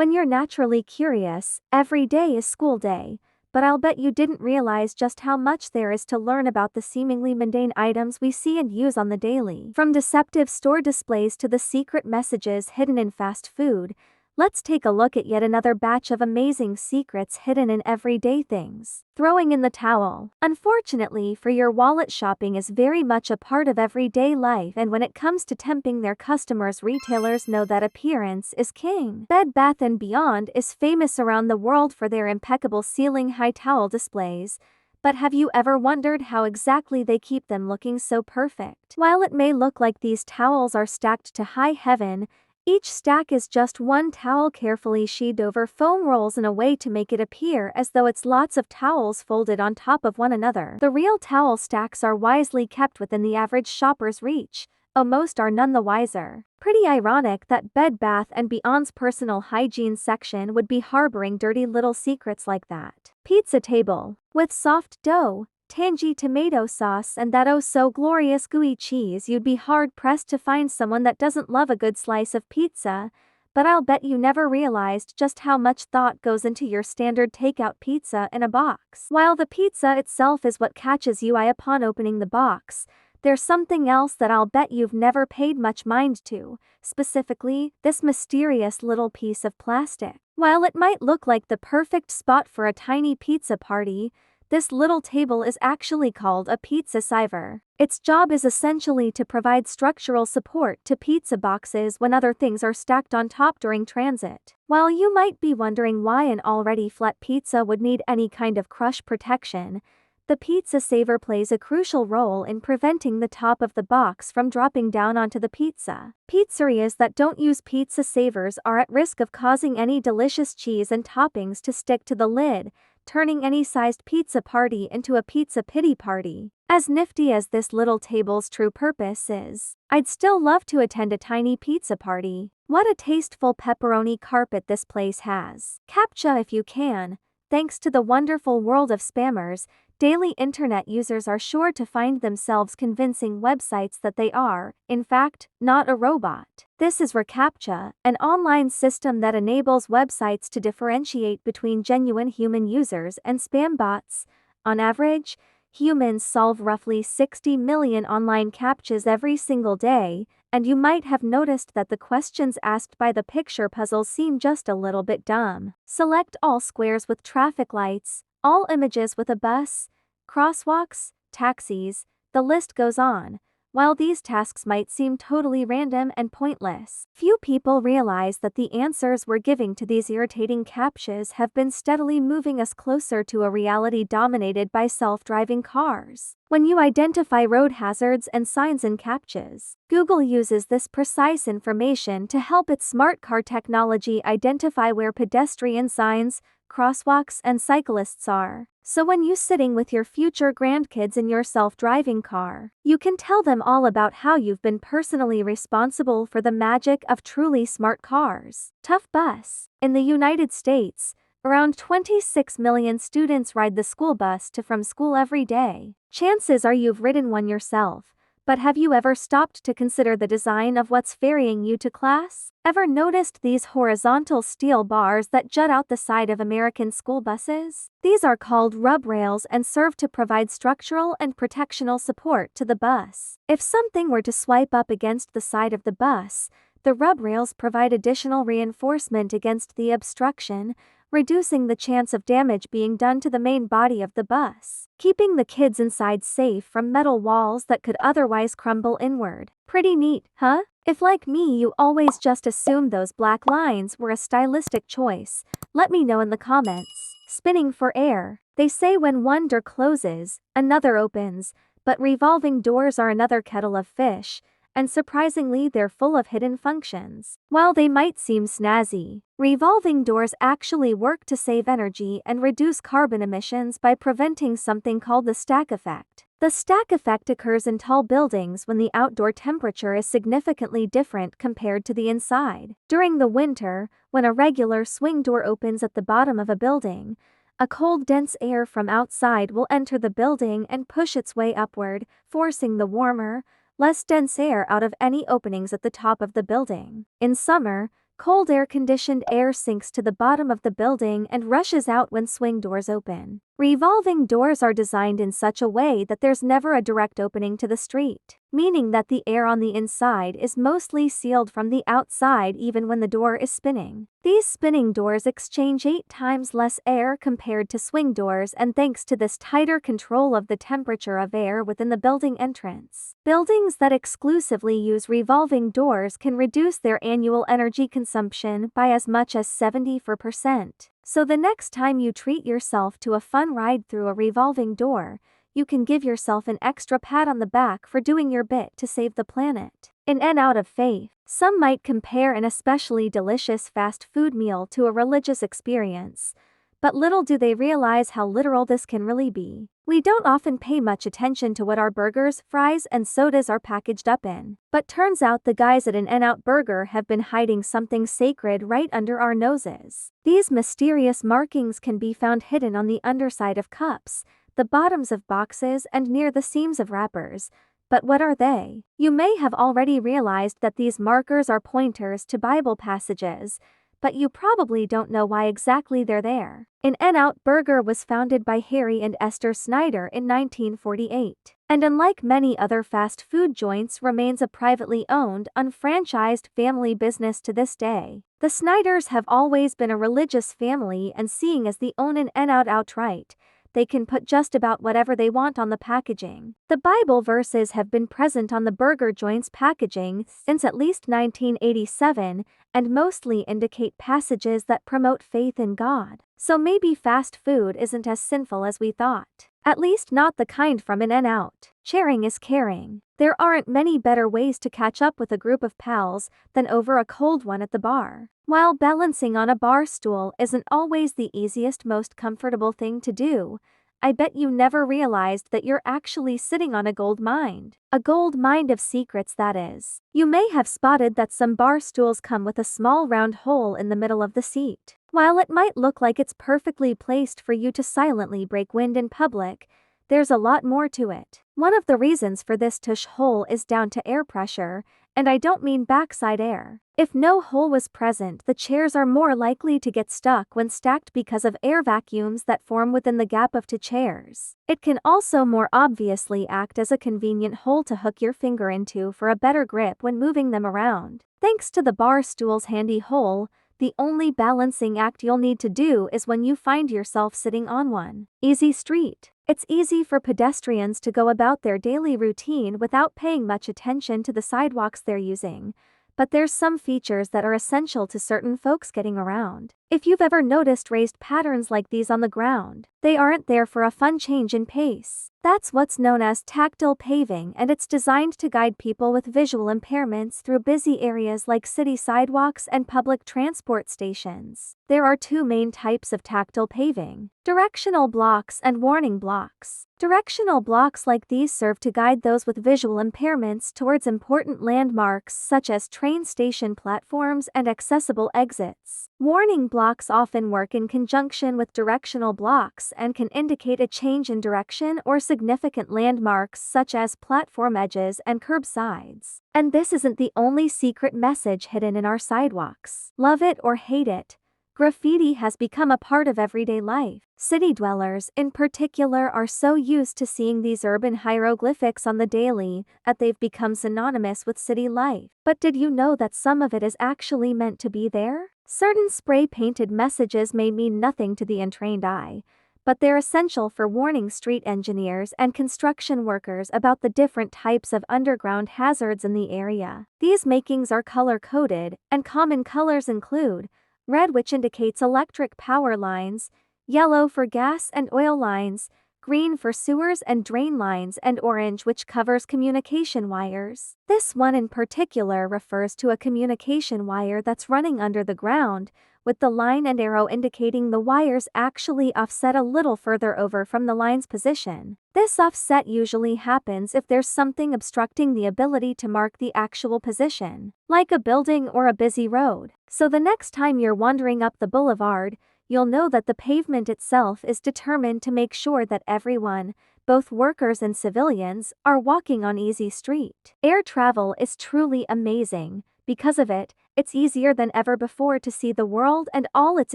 When you're naturally curious, every day is school day, but I'll bet you didn't realize just how much there is to learn about the seemingly mundane items we see and use on the daily. From deceptive store displays to the secret messages hidden in fast food, let's take a look at yet another batch of amazing secrets hidden in everyday things. Throwing in the towel. Unfortunately for your wallet, shopping is very much a part of everyday life, and when it comes to tempting their customers, retailers know that appearance is king. Bed Bath & Beyond is famous around the world for their impeccable ceiling-high towel displays, but have you ever wondered how exactly they keep them looking so perfect? While it may look like these towels are stacked to high heaven, each stack is just one towel carefully sheathed over foam rolls in a way to make it appear as though it's lots of towels folded on top of one another. The real towel stacks are wisely kept within the average shopper's reach, though most are none the wiser. Pretty ironic that Bed Bath & Beyond's personal hygiene section would be harboring dirty little secrets like that. Pizza table. With soft dough, tangy tomato sauce and that oh so glorious gooey cheese, you'd be hard-pressed to find someone that doesn't love a good slice of pizza, but I'll bet you never realized just how much thought goes into your standard takeout pizza in a box. While the pizza itself is what catches your eye upon opening the box, there's something else that I'll bet you've never paid much mind to, specifically, this mysterious little piece of plastic. While it might look like the perfect spot for a tiny pizza party, this little table is actually called a pizza siver. Its job is essentially to provide structural support to pizza boxes when other things are stacked on top during transit. While you might be wondering why an already flat pizza would need any kind of crush protection, the pizza saver plays a crucial role in preventing the top of the box from dropping down onto the pizza. Pizzerias that don't use pizza savers are at risk of causing any delicious cheese and toppings to stick to the lid, turning any sized pizza party into a pizza pity party. As nifty as this little table's true purpose is, I'd still love to attend a tiny pizza party. What a tasteful pepperoni carpet this place has. CAPTCHA if you can. Thanks to the wonderful world of spammers, daily internet users are sure to find themselves convincing websites that they are, in fact, not a robot. This is reCAPTCHA, an online system that enables websites to differentiate between genuine human users and spam bots. On average, humans solve roughly 60 million online CAPTCHAs every single day, and you might have noticed that the questions asked by the picture puzzles seem just a little bit dumb. Select all squares with traffic lights, all images with a bus, crosswalks, taxis, the list goes on. While these tasks might seem totally random and pointless, few people realize that the answers we're giving to these irritating CAPTCHAs have been steadily moving us closer to a reality dominated by self-driving cars. When you identify road hazards and signs in CAPTCHAs, Google uses this precise information to help its smart car technology identify where pedestrian signs, crosswalks, and cyclists are. So when you're sitting with your future grandkids in your self-driving car, you can tell them all about how you've been personally responsible for the magic of truly smart cars. Tough bus. In the United States, around 26 million students ride the school bus to from school every day. Chances are you've ridden one yourself, but have you ever stopped to consider the design of what's ferrying you to class? Ever noticed these horizontal steel bars that jut out the side of American school buses? These are called rub rails and serve to provide structural and protectional support to the bus. If something were to swipe up against the side of the bus, the rub rails provide additional reinforcement against the obstruction, reducing the chance of damage being done to the main body of the bus, keeping the kids inside safe from metal walls that could otherwise crumble inward. Pretty neat, huh? If like me you always just assumed those black lines were a stylistic choice, let me know in the comments. Spinning for air. They say when one door closes, another opens, but revolving doors are another kettle of fish, and surprisingly they're full of hidden functions. While they might seem snazzy, revolving doors actually work to save energy and reduce carbon emissions by preventing something called the stack effect. The stack effect occurs in tall buildings when the outdoor temperature is significantly different compared to the inside. During the winter, when a regular swing door opens at the bottom of a building, a cold dense air from outside will enter the building and push its way upward, forcing the warmer, less dense air out of any openings at the top of the building. In summer, Cold air-conditioned air sinks to the bottom of the building and rushes out when swing doors open. Revolving doors are designed in such a way that there's never a direct opening to the street, meaning that the air on the inside is mostly sealed from the outside even when the door is spinning. These spinning doors exchange 8 times less air compared to swing doors, and thanks to this tighter control of the temperature of air within the building entrance, buildings that exclusively use revolving doors can reduce their annual energy consumption by as much as 74%. So the next time you treat yourself to a fun ride through a revolving door, you can give yourself an extra pat on the back for doing your bit to save the planet. In and out of faith, some might compare an especially delicious fast food meal to a religious experience, but little do they realize how literal this can really be. We don't often pay much attention to what our burgers, fries, and sodas are packaged up in, but turns out the guys at In-N-Out Burger have been hiding something sacred right under our noses. These mysterious markings can be found hidden on the underside of cups, the bottoms of boxes, and near the seams of wrappers. But what are they? You may have already realized that these markers are pointers to Bible passages, but you probably don't know why exactly they're there. In-N-Out Burger was founded by Harry and Esther Snyder in 1948, and unlike many other fast food joints, remains a privately owned, unfranchised family business to this day. The Snyders have always been a religious family, and seeing as they own In-N-Out outright, they can put just about whatever they want on the packaging. The Bible verses have been present on the burger joint's packaging since at least 1987, and mostly indicate passages that promote faith in God. So maybe fast food isn't as sinful as we thought. At least not the kind from In-N-Out. Sharing is caring. There aren't many better ways to catch up with a group of pals than over a cold one at the bar. While balancing on a bar stool isn't always the easiest, most comfortable thing to do, I bet you never realized that you're actually sitting on a gold mine. A gold mine of secrets, that is. You may have spotted that some bar stools come with a small round hole in the middle of the seat. While it might look like it's perfectly placed for you to silently break wind in public, there's a lot more to it. One of the reasons for this tush hole is down to air pressure, and I don't mean backside air. If no hole was present, the chairs are more likely to get stuck when stacked because of air vacuums that form within the gap of two chairs. It can also more obviously act as a convenient hole to hook your finger into for a better grip when moving them around. Thanks to the bar stool's handy hole, the only balancing act you'll need to do is when you find yourself sitting on one. Easy street. It's easy for pedestrians to go about their daily routine without paying much attention to the sidewalks they're using, but there's some features that are essential to certain folks getting around. If you've ever noticed raised patterns like these on the ground, they aren't there for a fun change in pace. That's what's known as tactile paving, and it's designed to guide people with visual impairments through busy areas like city sidewalks and public transport stations. There are two main types of tactile paving: directional blocks and warning blocks. Directional blocks like these serve to guide those with visual impairments towards important landmarks such as train station platforms and accessible exits. Warning blocks often work in conjunction with directional blocks and can indicate a change in direction or significant landmarks such as platform edges and curbsides. And this isn't the only secret message hidden in our sidewalks. Love it or hate it, graffiti has become a part of everyday life. City dwellers, in particular, are so used to seeing these urban hieroglyphics on the daily that they've become synonymous with city life. But did you know that some of it is actually meant to be there? Certain spray-painted messages may mean nothing to the untrained eye, but they're essential for warning street engineers and construction workers about the different types of underground hazards in the area. These markings are color-coded, and common colors include red, which indicates electric power lines, yellow for gas and oil lines, green for sewers and drain lines, and orange, which covers communication wires. This one in particular refers to a communication wire that's running under the ground, with the line and arrow indicating the wires actually offset a little further over from the line's position. This offset usually happens if there's something obstructing the ability to mark the actual position, like a building or a busy road. So the next time you're wandering up the boulevard, you'll know that the pavement itself is determined to make sure that everyone, both workers and civilians, are walking on easy street. Air travel is truly amazing. Because of it, It's easier than ever before to see the world and all its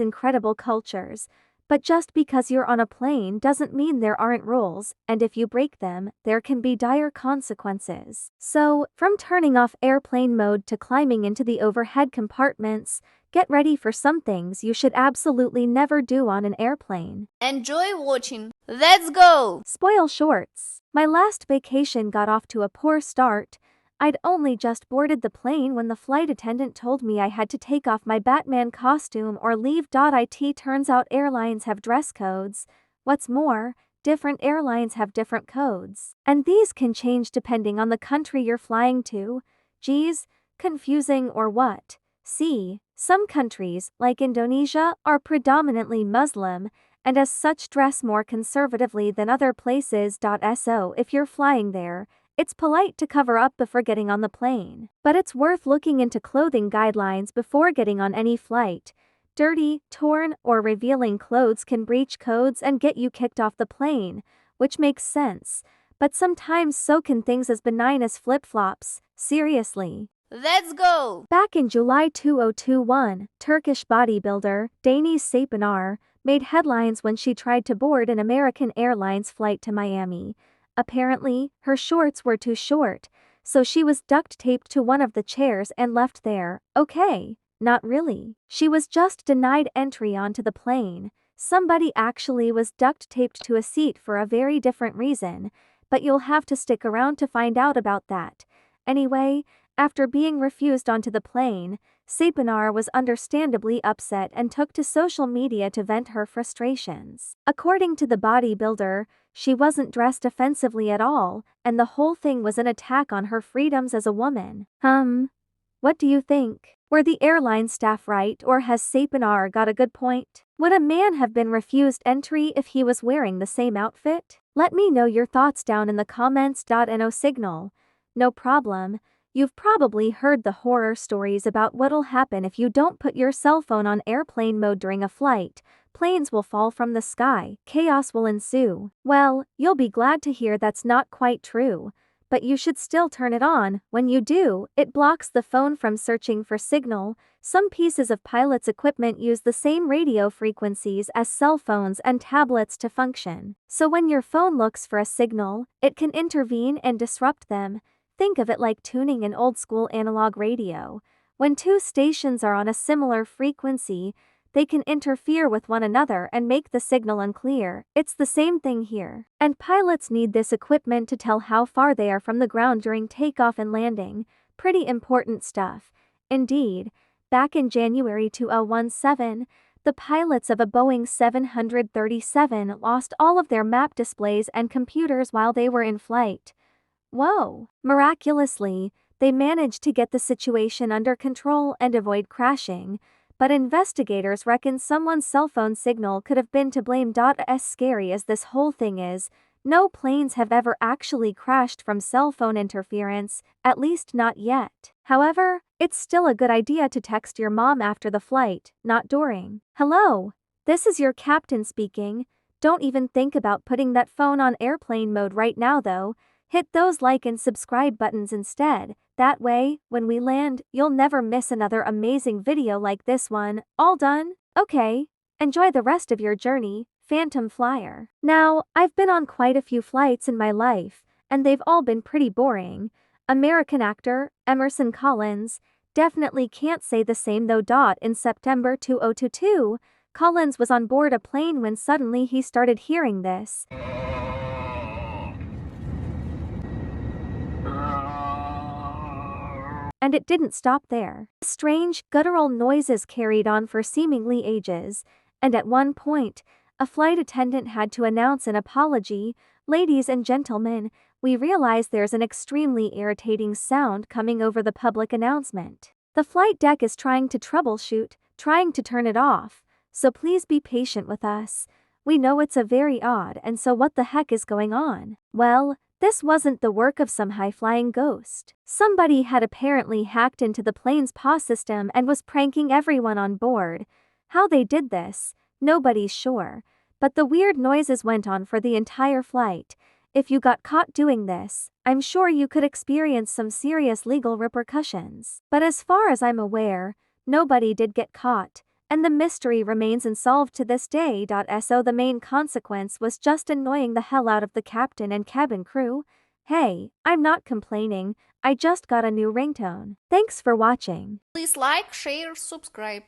incredible cultures. But just because you're on a plane doesn't mean there aren't rules, and if you break them, there can be dire consequences. So, from turning off airplane mode to climbing into the overhead compartments, get ready for some things you should absolutely never do on an airplane. Enjoy watching. Let's go! Spoil shorts. My last vacation got off to a poor start. I'd only just boarded the plane when the flight attendant told me I had to take off my Batman costume or leave. It turns out airlines have dress codes. What's more, different airlines have different codes. And these can change depending on the country you're flying to. Geez, confusing or what? See, some countries, like Indonesia, are predominantly Muslim, and as such dress more conservatively than other places. So if you're flying there, it's polite to cover up before getting on the plane. But it's worth looking into clothing guidelines before getting on any flight. Dirty, torn, or revealing clothes can breach codes and get you kicked off the plane, which makes sense. But sometimes so can things as benign as flip-flops. Seriously. Let's go! Back in July 2021, Turkish bodybuilder Deniz Saypenar made headlines when she tried to board an American Airlines flight to Miami. Apparently, her shorts were too short, so she was duct-taped to one of the chairs and left there. Okay, not really. She was just denied entry onto the plane. Somebody actually was duct-taped to a seat for a very different reason, but you'll have to stick around to find out about that. Anyway, after being refused onto the plane, Saypenar was understandably upset and took to social media to vent her frustrations. According to the bodybuilder, she wasn't dressed offensively at all, and the whole thing was an attack on her freedoms as a woman. What do you think? Were the airline staff right, or has Saypenar got a good point? Would a man have been refused entry if he was wearing the same outfit? Let me know your thoughts down in the comments. No signal. No problem. You've probably heard the horror stories about what'll happen if you don't put your cell phone on airplane mode during a flight. Planes will fall from the sky, chaos will ensue. Well, you'll be glad to hear that's not quite true. But you should still turn it on. When you do, it blocks the phone from searching for signal. Some pieces of pilot's equipment use the same radio frequencies as cell phones and tablets to function. So when your phone looks for a signal, it can intervene and disrupt them. Think of it like tuning an old-school analog radio. When two stations are on a similar frequency, they can interfere with one another and make the signal unclear. It's the same thing here. And pilots need this equipment to tell how far they are from the ground during takeoff and landing. Pretty important stuff. Indeed, back in January 2017, the pilots of a Boeing 737 lost all of their map displays and computers while they were in flight. Whoa! Miraculously, they managed to get the situation under control and avoid crashing, but investigators reckon someone's cell phone signal could have been to blame. As scary as this whole thing is, no planes have ever actually crashed from cell phone interference, at least not yet. However, it's still a good idea to text your mom after the flight, not during. Hello, this is your captain speaking. Don't even think about putting that phone on airplane mode right now though. Hit those like and subscribe buttons instead. That way, when we land, you'll never miss another amazing video like this one. All done? Okay. Enjoy the rest of your journey, Phantom Flyer. Now, I've been on quite a few flights in my life, and they've all been pretty boring. American actor, Emerson Collins, definitely can't say the same though. In September 2022, Collins was on board a plane when suddenly he started hearing this. And it didn't stop there. Strange, guttural noises carried on for seemingly ages, and at one point, a flight attendant had to announce an apology. Ladies and gentlemen, we realize there's an extremely irritating sound coming over the public announcement. The flight deck is trying to troubleshoot, trying to turn it off, so please be patient with us. We know it's a very odd, and so what the heck is going on? Well, this wasn't the work of some high-flying ghost. Somebody had apparently hacked into the plane's PA system and was pranking everyone on board. How they did this, nobody's sure. But the weird noises went on for the entire flight. If you got caught doing this, I'm sure you could experience some serious legal repercussions. But as far as I'm aware, nobody did get caught, and the mystery remains unsolved to this day. So the main consequence was just annoying the hell out of the captain and cabin crew. Hey, I'm not complaining, I just got a new ringtone. Thanks for watching. Please like, share, subscribe.